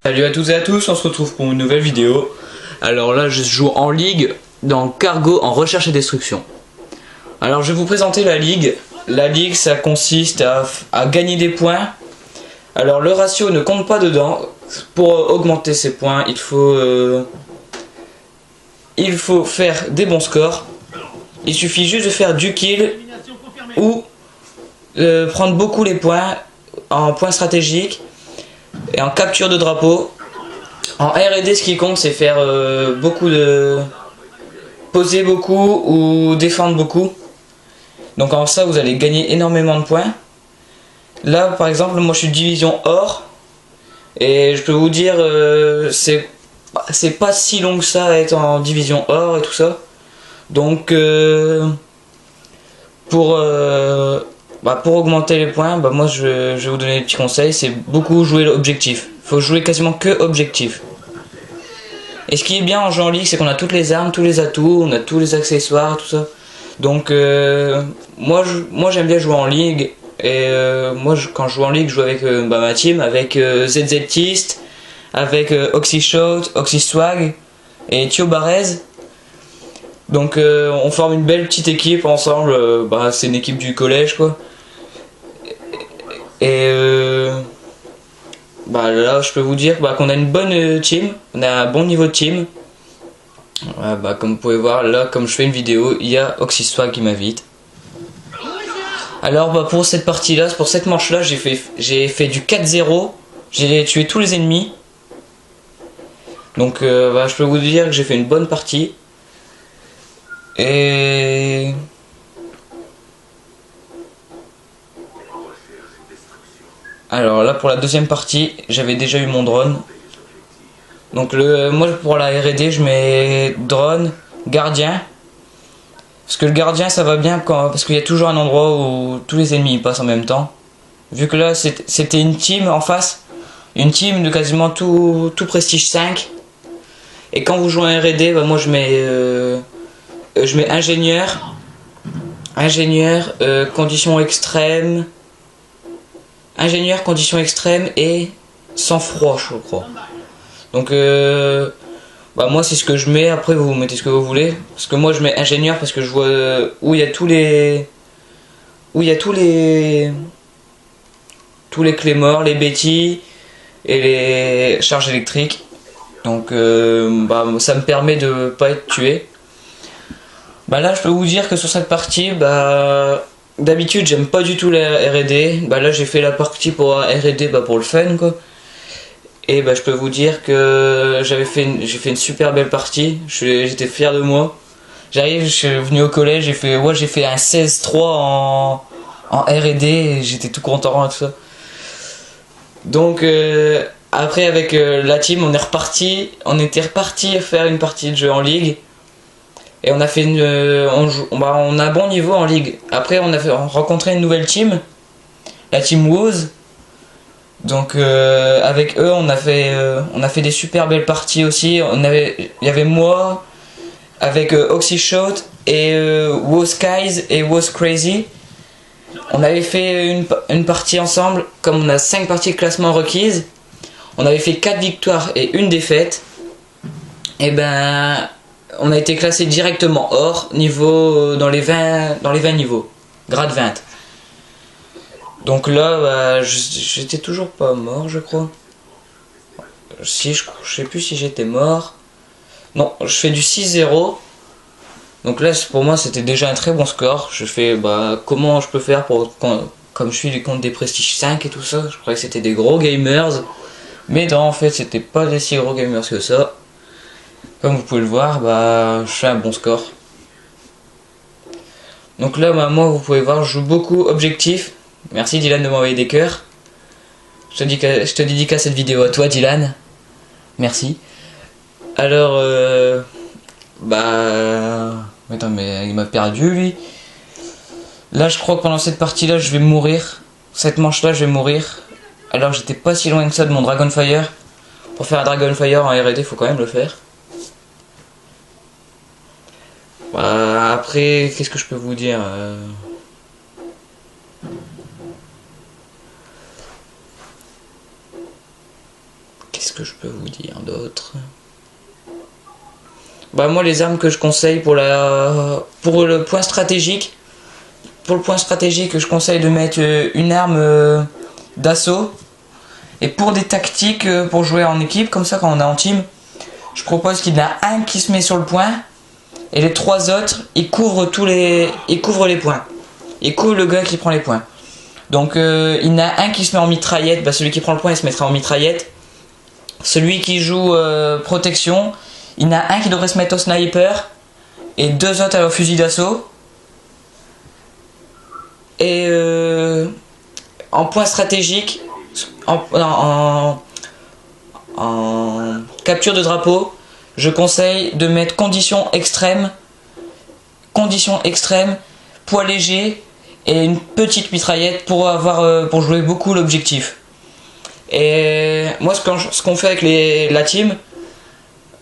Salut à toutes et à tous, on se retrouve pour une nouvelle vidéo. Alors là je joue en ligue dans Cargo en recherche et destruction. Alors je vais vous présenter la ligue. La ligue ça consiste à gagner des points. Alors le ratio ne compte pas dedans. Pour augmenter ses points il faut faire des bons scores. Il suffit juste de faire du kill ou prendre beaucoup les points en points stratégiques et en capture de drapeau. En R&D ce qui compte c'est faire poser beaucoup ou défendre beaucoup. Donc en ça vous allez gagner énormément de points. Là par exemple moi je suis division or et je peux vous dire c'est pas si long que ça à être en division or et tout ça. Donc pour augmenter les points, moi je vais vous donner des petits conseils. C'est beaucoup jouer l'objectif. Faut jouer quasiment que objectif. Et ce qui est bien en jeu en ligue, c'est qu'on a toutes les armes, tous les atouts, on a tous les accessoires, tout ça. Donc moi j'aime bien jouer en ligue. Et quand je joue en ligue, je joue avec ma team, avec ZZTist, avec Oxyshot, Oxyswag et Thio Barez. Donc on forme une belle petite équipe ensemble. C'est une équipe du collège quoi. Et là je peux vous dire qu'on a une bonne team, on a un bon niveau de team. Comme vous pouvez voir là, comme je fais une vidéo, il y a Oxyswag qui m'invite. Alors pour cette partie là, pour cette manche là, j'ai fait du 4-0. J'ai tué tous les ennemis. Donc je peux vous dire que j'ai fait une bonne partie. Et alors là pour la deuxième partie, j'avais déjà eu mon drone. Donc moi pour la R&D je mets drone, gardien. Parce que le gardien ça va bien parce qu'il y a toujours un endroit où tous les ennemis passent en même temps. Vu que là c'était une team en face, une team de quasiment tout prestige 5. Et quand vous jouez en R&D, moi je mets ingénieur, conditions extrêmes, ingénieur, conditions extrêmes et sang froid je crois. Donc moi c'est ce que je mets, après vous mettez ce que vous voulez. Parce que moi je mets ingénieur parce que je vois où il y a tous les claymores, les Betty et les charges électriques. Donc ça me permet de pas être tué. Là je peux vous dire que sur cette partie d'habitude j'aime pas du tout la R&D. Là j'ai fait la partie pour R&D pour le fun quoi. Et je peux vous dire que j'ai fait une super belle partie. J'étais fier de moi. Je suis venu au collège, j'ai fait un 16-3 en R&D et j'étais tout content et tout ça. Donc après avec la team on était reparti à faire une partie de jeu en ligue. Et on a fait on a un bon niveau en ligue. Après on a rencontré une nouvelle team, la team Woz. Donc avec eux on a fait des super belles parties aussi. Il y avait moi avec Oxyshot et Woz Skies et Woz Crazy. On avait fait une partie ensemble. Comme on a 5 parties de classement requises, on avait fait 4 victoires et 1 défaite. Et on a été classé directement or niveau dans les 20 niveaux, grade 20. Donc là j'étais toujours pas mort je crois. Si je sais plus si j'étais mort. Non, je fais du 6-0. Donc là pour moi c'était déjà un très bon score. Je fais comment je peux faire comme je suis du compte des prestige 5 et tout ça. Je croyais que c'était des gros gamers. Mais non en fait c'était pas des si gros gamers que ça. Comme vous pouvez le voir, je fais un bon score. Donc là moi vous pouvez voir je joue beaucoup objectif. Merci Dylan de m'envoyer des cœurs. Je te dédicace cette vidéo à toi Dylan. Merci. Alors attends mais il m'a perdu lui. Là je crois que pendant cette partie là je vais mourir. Cette manche là je vais mourir. Alors j'étais pas si loin que ça de mon Dragonfire. Pour faire un Dragonfire en R&D faut quand même le faire. Après qu'est-ce que je peux vous dire Qu'est-ce que je peux vous dire d'autre? Bah moi les armes que je conseille pour le point stratégique. Pour le point stratégique, je conseille de mettre une arme d'assaut. Et pour des tactiques, pour jouer en équipe, comme ça quand on est en team, je propose qu'il y en a un qui se met sur le point et les 3 autres, ils couvrent les points. Ils couvrent le gars qui prend les points. Donc il y en a un qui se met en mitraillette, bah, celui qui prend le point il se mettra en mitraillette. Celui qui joue protection, il y en a un qui devrait se mettre au sniper et 2 autres au fusil d'assaut. Et en point stratégique, en capture de drapeau, je conseille de mettre conditions extrêmes, poids léger et une petite mitraillette pour jouer beaucoup l'objectif. Et moi ce qu'on fait avec la team,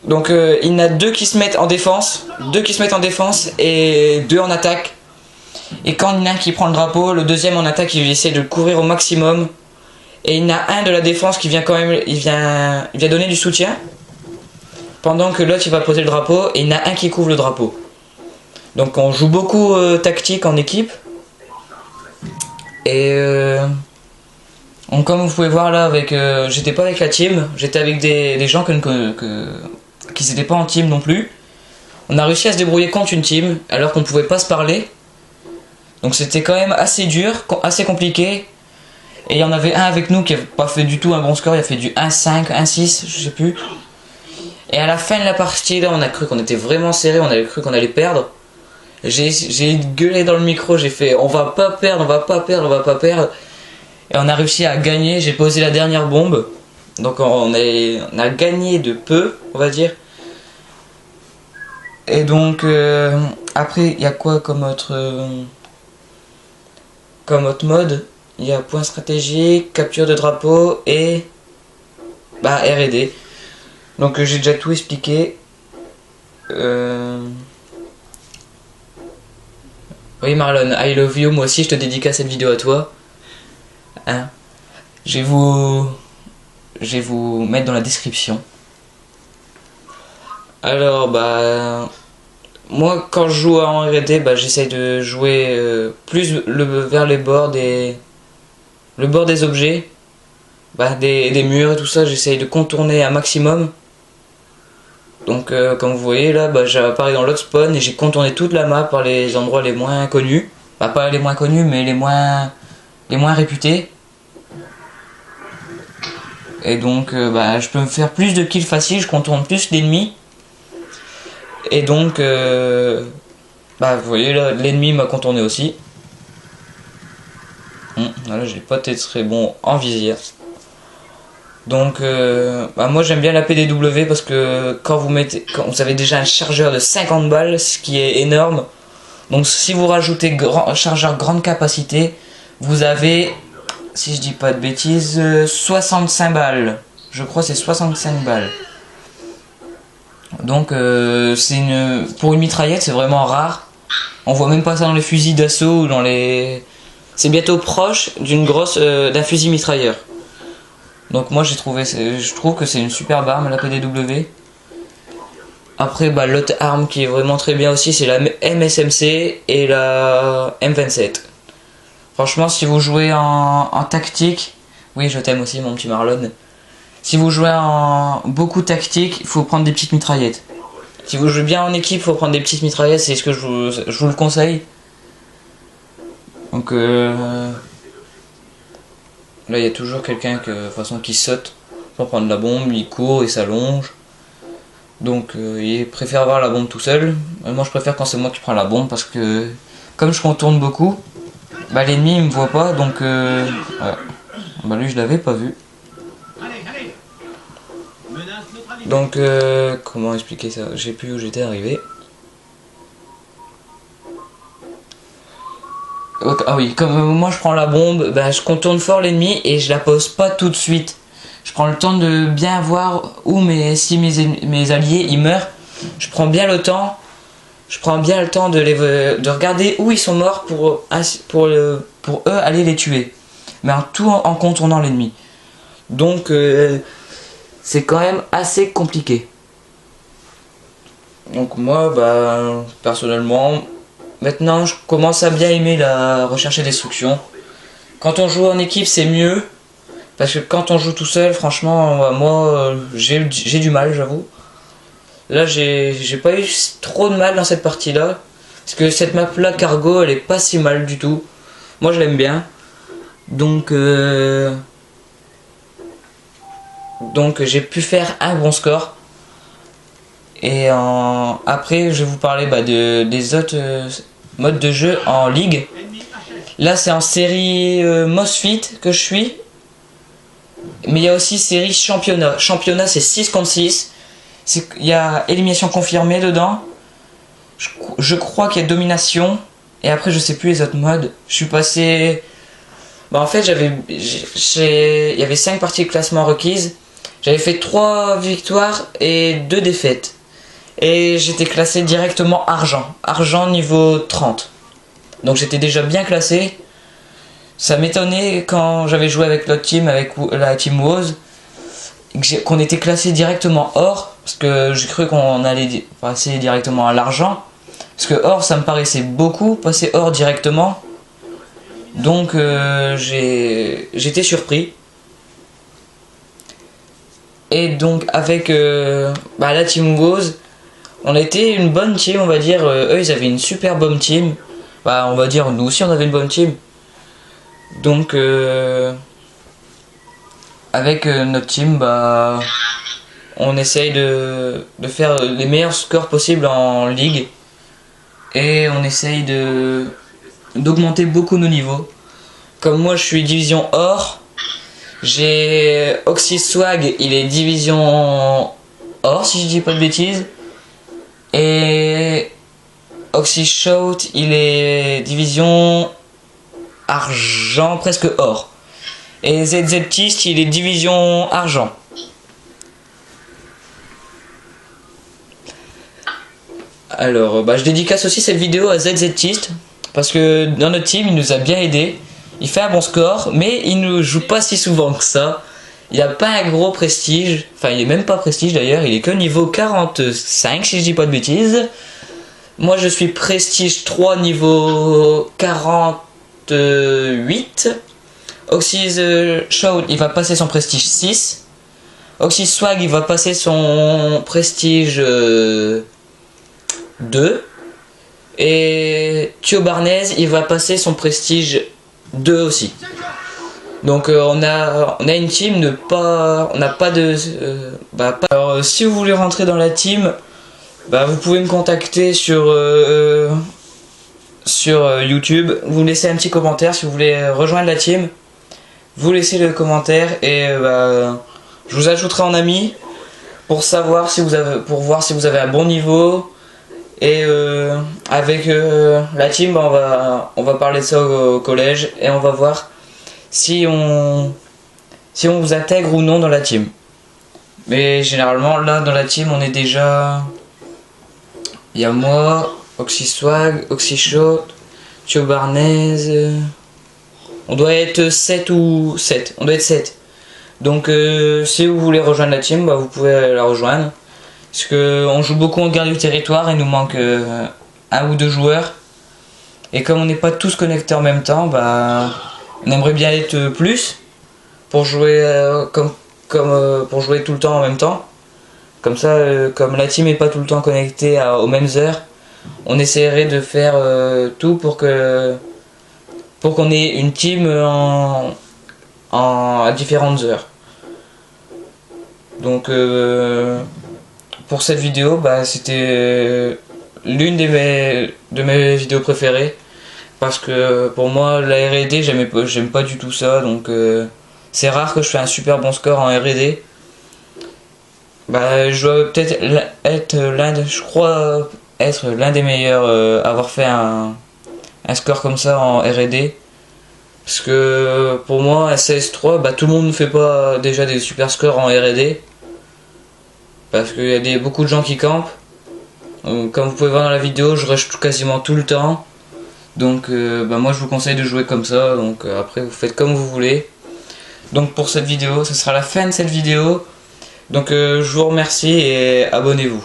donc il y en a 2 qui se mettent en défense, et 2 en attaque. Et quand il y en a un qui prend le drapeau, le deuxième en attaque il essaie de le couvrir au maximum. Et il y en a un de la défense qui vient quand même, il vient donner du soutien. Pendant que l'autre il va poser le drapeau et il y en a un qui couvre le drapeau. Donc on joue beaucoup tactique en équipe. Et comme vous pouvez voir là, j'étais pas avec la team, j'étais avec des gens qui n'étaient pas en team non plus. On a réussi à se débrouiller contre une team alors qu'on pouvait pas se parler. Donc c'était quand même assez dur, assez compliqué. Et il y en avait un avec nous qui n'avait pas fait du tout un bon score, il a fait du 1-5, 1-6, je sais plus. Et à la fin de la partie, là, on a cru qu'on était vraiment serré, on avait cru qu'on allait perdre. J'ai gueulé dans le micro, j'ai fait on va pas perdre, on va pas perdre, on va pas perdre. Et on a réussi à gagner, j'ai posé la dernière bombe. Donc on a gagné de peu, on va dire. Et donc après, il y a quoi comme autre mode? Il y a point stratégique, capture de drapeau et R&D. Donc j'ai déjà tout expliqué. Oui Marlon, I love you, moi aussi je te dédicace cette vidéo à toi. Hein, je vais vous mettre dans la description. Alors moi quand je joue en R&D, j'essaye de jouer plus vers le bord des objets, des murs et tout ça, j'essaye de contourner un maximum. Donc comme vous voyez là, j'ai apparu dans l'autre spawn et j'ai contourné toute la map par les endroits les moins connus. Pas les moins connus mais les moins réputés. Et donc je peux me faire plus de kills faciles, je contourne plus l'ennemi. Et donc vous voyez là, l'ennemi m'a contourné aussi. Là j'ai pas été très bon en visière. Donc moi j'aime bien la PDW parce que quand vous avez déjà un chargeur de 50 balles, ce qui est énorme. Donc si vous rajoutez chargeur grande capacité, vous avez, si je dis pas de bêtises, 65 balles. Je crois que c'est 65 balles. Donc pour une mitraillette c'est vraiment rare. On voit même pas ça dans les fusils d'assaut ou dans les... C'est bientôt proche d'un fusil mitrailleur. Donc moi je trouve que c'est une superbe arme la PDW. Après l'autre arme qui est vraiment très bien aussi, c'est la MSMC et la M27. Franchement si vous jouez en tactique, oui je t'aime aussi mon petit Marlon. Si vous jouez en beaucoup tactique, il faut prendre des petites mitraillettes. Si vous jouez bien en équipe, il faut prendre des petites mitraillettes, c'est ce que je vous le conseille. Donc là il y a toujours quelqu'un qui saute pour prendre la bombe, il court et s'allonge. Donc il préfère avoir la bombe tout seul. Moi je préfère quand c'est moi qui prends la bombe parce que comme je contourne beaucoup, l'ennemi il me voit pas, donc voilà. Lui je l'avais pas vu. Donc comment expliquer ça? Je sais plus où j'étais arrivé. Ah oui, comme moi je prends la bombe, je contourne fort l'ennemi et je la pose pas tout de suite. Je prends le temps de bien voir si mes alliés ils meurent. Je prends bien le temps. De regarder où ils sont morts pour eux aller les tuer. Mais tout en contournant l'ennemi. Donc c'est quand même assez compliqué. Donc moi, bah, personnellement, maintenant je commence à bien aimer la recherche et destruction. Quand on joue en équipe, c'est mieux. Parce que quand on joue tout seul, franchement, moi, j'ai du mal, j'avoue. Là, j'ai pas eu trop de mal dans cette partie-là. Parce que cette map-là, Cargo, elle est pas si mal du tout. Moi, je l'aime bien. Donc j'ai pu faire un bon score. Et après, je vais vous parler des autres modes de jeu en ligue. Là, c'est en série Mosfit que je suis. Mais il y a aussi série championnat. Championnat, c'est 6 contre 6. Il y a élimination confirmée dedans. Je crois qu'il y a domination. Et après, je sais plus les autres modes. Je suis passé... Bah, en fait, il y avait 5 parties de classement requises. J'avais fait 3 victoires et 2 défaites. Et j'étais classé directement argent. Argent niveau 30. Donc j'étais déjà bien classé. Ça m'étonnait quand j'avais joué avec l'autre team, avec la team Woz, qu'on était classé directement or. Parce que j'ai cru qu'on allait passer directement à l'argent. Parce que or, ça me paraissait beaucoup, passer or directement. Donc j'étais surpris. Et donc avec la team Woz, on était une bonne team, on va dire. Eux, ils avaient une super bonne team. Bah, on va dire, nous aussi, on avait une bonne team. Donc, avec notre team, bah, on essaye de faire les meilleurs scores possibles en ligue. Et on essaye d'augmenter beaucoup nos niveaux. Comme moi, je suis division or. J'ai Oxyswag, il est division or, si je dis pas de bêtises. Et Oxyshout, il est division argent, presque or. Et ZZTist, il est division argent. Alors, bah, je dédicace aussi cette vidéo à ZZTist. Parce que dans notre team, il nous a bien aidé. Il fait un bon score, mais il ne joue pas si souvent que ça. Il n'a pas un gros prestige. Enfin, il est même pas prestige d'ailleurs. Il est que niveau 45, si je dis pas de bêtises. Moi, je suis prestige 3, niveau 48. Oxyshout, il va passer son prestige 6. Oxyswag, il va passer son prestige 2. Et Thio Barnez, il va passer son prestige 2 aussi. Donc on a une team, on n'a pas de... Alors si vous voulez rentrer dans la team, bah, vous pouvez me contacter sur YouTube. Vous laissez un petit commentaire si vous voulez rejoindre la team. Vous laissez le commentaire et je vous ajouterai en ami pour savoir si pour voir si vous avez un bon niveau. Et avec la team, bah, on va parler de ça au collège et on va voir si on vous intègre ou non dans la team. Mais généralement là dans la team on est déjà... Il y a moi, Oxyswag, Oxyshout, Thio Barnez. On doit être 7 ou 7. On doit être 7. Donc si vous voulez rejoindre la team, bah, vous pouvez la rejoindre. Parce qu'on joue beaucoup en garde du territoire, il nous manque 1 ou 2 joueurs. Et comme on n'est pas tous connectés en même temps, bah, on aimerait bien être plus pour jouer pour jouer tout le temps en même temps. Comme ça, comme la team n'est pas tout le temps connectée aux mêmes heures, on essaierait de faire tout pour qu'on ait une team à différentes heures. Donc pour cette vidéo, bah, c'était l'une de mes vidéos préférées. Parce que pour moi, la R&D, j'aime pas du tout ça. Donc c'est rare que je fais un super bon score en R&D. Bah, je dois peut-être être je crois être l'un des meilleurs à avoir fait un score comme ça en R&D. Parce que pour moi, à CS3, bah, tout le monde ne fait pas déjà des super scores en R&D. Parce qu'il y a beaucoup de gens qui campent. Comme vous pouvez voir dans la vidéo, je rush quasiment tout le temps. Donc bah, moi je vous conseille de jouer comme ça. Donc après vous faites comme vous voulez. Donc pour cette vidéo, ce sera la fin de cette vidéo. Donc je vous remercie et abonnez-vous.